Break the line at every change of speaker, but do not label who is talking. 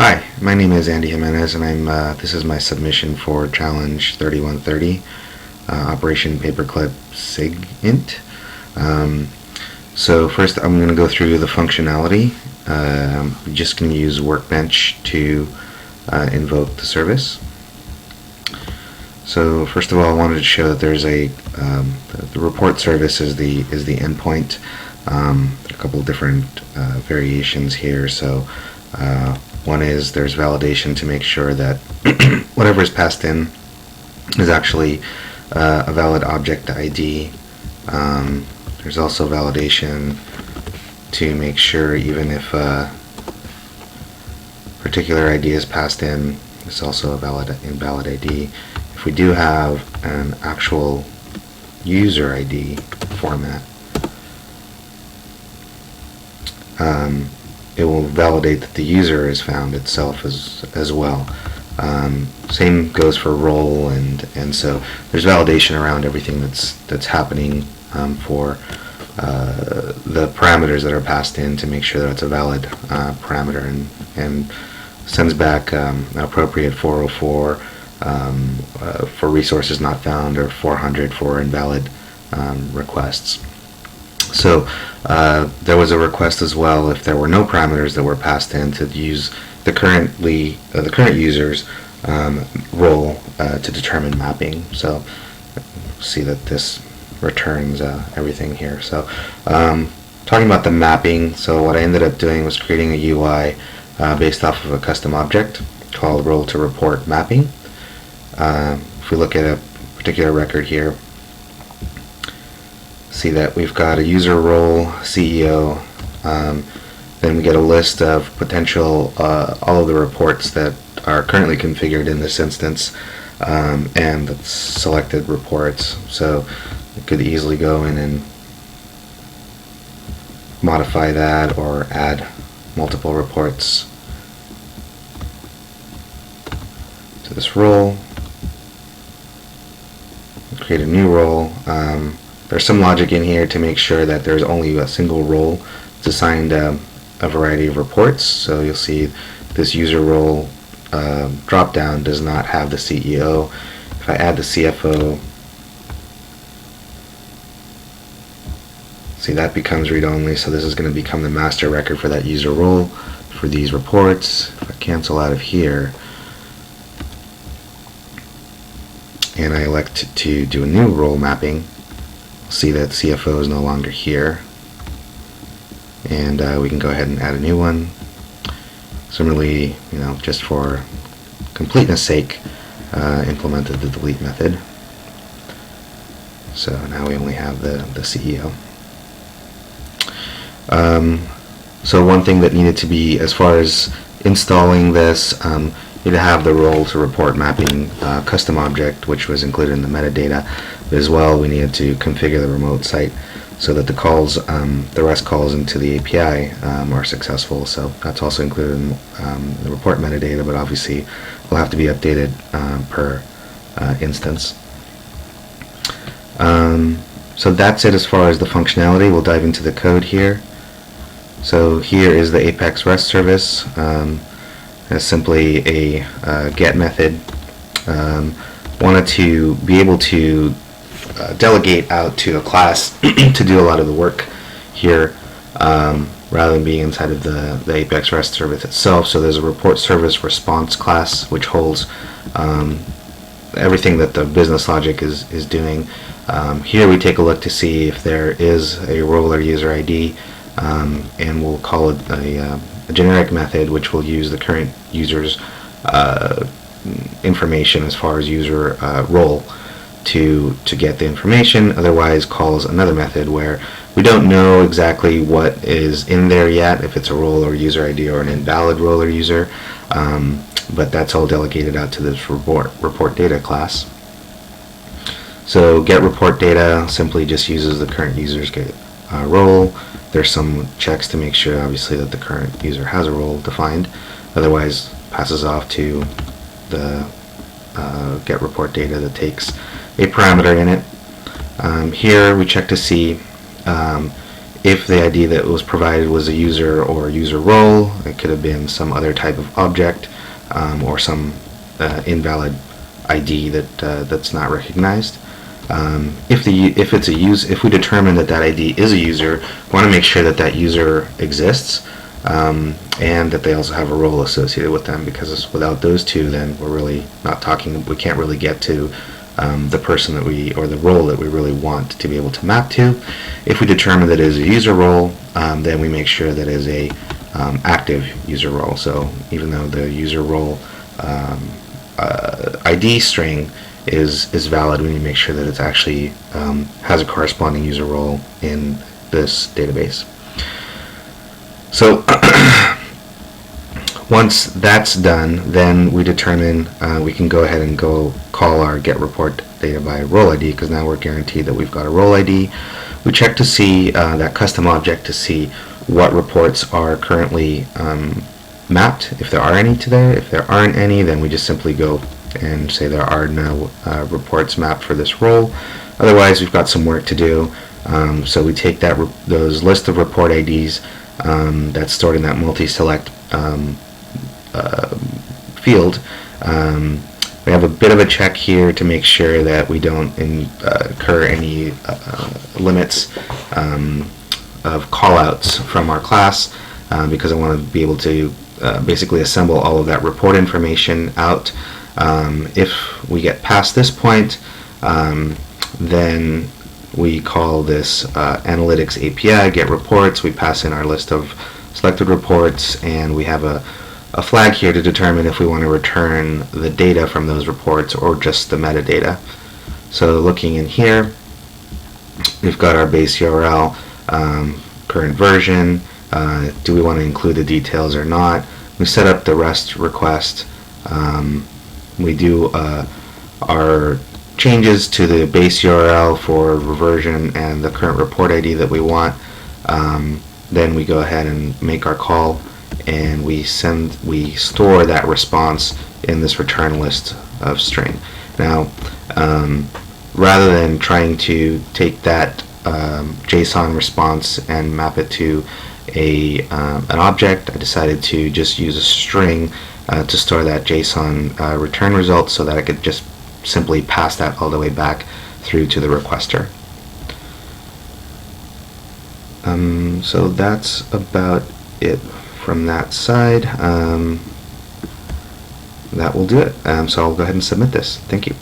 Hi, my name is Andy Jimenez, and this is my submission for Challenge 3130, Operation Paperclip SIGINT. So first, I'm going to go through the functionality. I'm just going to use Workbench to invoke the service. So first of all, I wanted to show that there's the report service is the endpoint. There are a couple of different variations here. So one is there's validation to make sure that whatever is passed in is actually a valid object ID. There's also validation to make sure even if a particular ID is passed in, it's also a invalid ID. If we do have an actual user ID format, it will validate that the user is found itself as well. Same goes for role, and so there's validation around everything that's happening for the parameters that are passed in to make sure that it's a valid parameter and sends back an appropriate 404 for resources not found, or 400 for invalid requests. So there was a request as well, if there were no parameters that were passed in, to use the current user's role to determine mapping. So see that this returns everything here. So talking about the mapping, so what I ended up doing was creating a UI based off of a custom object called role to report mapping. If we look at a particular record here, see that we've got a user role, CEO, then we get a list of potential all of the reports that are currently configured in this instance, and the selected reports. So we could easily go in and modify that or add multiple reports to this role, create a new role. There's some logic in here to make sure that there's only a single role that's assigned a variety of reports. So you'll see this user role drop down does not have the CEO. If I add the CFO, see that becomes read-only, so this is going to become the master record for that user role for these reports. If I cancel out of here and I elect to do a new role mapping, see that CFO is no longer here, and we can go ahead and add a new one. Similarly, just for completeness sake, implemented the delete method. So now we only have the CEO. So one thing that needed to be, as far as installing this, you to have the role to report mapping custom object, which was included in the metadata. But as well, we needed to configure the remote site so that the calls, the REST calls into the API are successful. So that's also included in the report metadata, but obviously will have to be updated per instance. So that's it as far as the functionality. We'll dive into the code here. So here is the Apex REST service. It's simply a get method. Wanted to be able to delegate out to a class to do a lot of the work here, rather than being inside of the Apex REST service itself. So there's a report service response class which holds everything that the business logic is doing. Here we take a look to see if there is a role or user ID, and we'll call it a generic method which will use the current user's information as far as user role to get the information. Otherwise calls another method where we don't know exactly what is in there yet, if it's a role or user ID or an invalid role or user, but that's all delegated out to this report data class. So get report data simply just uses the current user's role. There's some checks to make sure obviously that the current user has a role defined, otherwise passes off to the get report data that takes a parameter in it. Here we check to see If the ID that was provided was a user or user role, it could have been some other type of object, or some invalid ID that's not recognized. If we determine that ID is a user, we want to make sure that user exists, and that they also have a role associated with them, because without those two, then we're really not talking. We can't really get to the person or the role that we really want to be able to map to. If we determine that it is a user role, then we make sure that it is a active user role. So even though the user role ID string is valid, we need to make sure that it actually has a corresponding user role in this database. So once that's done, then we determine we can go ahead and call our get report data by role ID, because now we're guaranteed that we've got a role ID. We check to see that custom object to see what reports are currently mapped, if there are any to there. If there aren't any, then we just simply go and say there are no reports mapped for this role. Otherwise, we've got some work to do. So we take those list of report IDs that's stored in that multi-select field. We have a bit of a check here to make sure that we don't incur any limits of callouts from our class, because I want to be able to basically assemble all of that report information out. If we get past this point, then we call this analytics API, get reports. We pass in our list of selected reports, and we have a flag here to determine if we want to return the data from those reports or just the metadata. So looking in here, we've got our base URL, current version. Do we want to include the details or not? We set up the REST request. We do our changes to the base URL for reversion and the current report ID that we want. Then we go ahead and make our call, and we store that response in this return list of string. Now, rather than trying to take that JSON response and map it to an object, I decided to just use a string to store that JSON return result, so that I could just simply pass that all the way back through to the requester. So that's about it from that side. That will do it. So I'll go ahead and submit this. Thank you.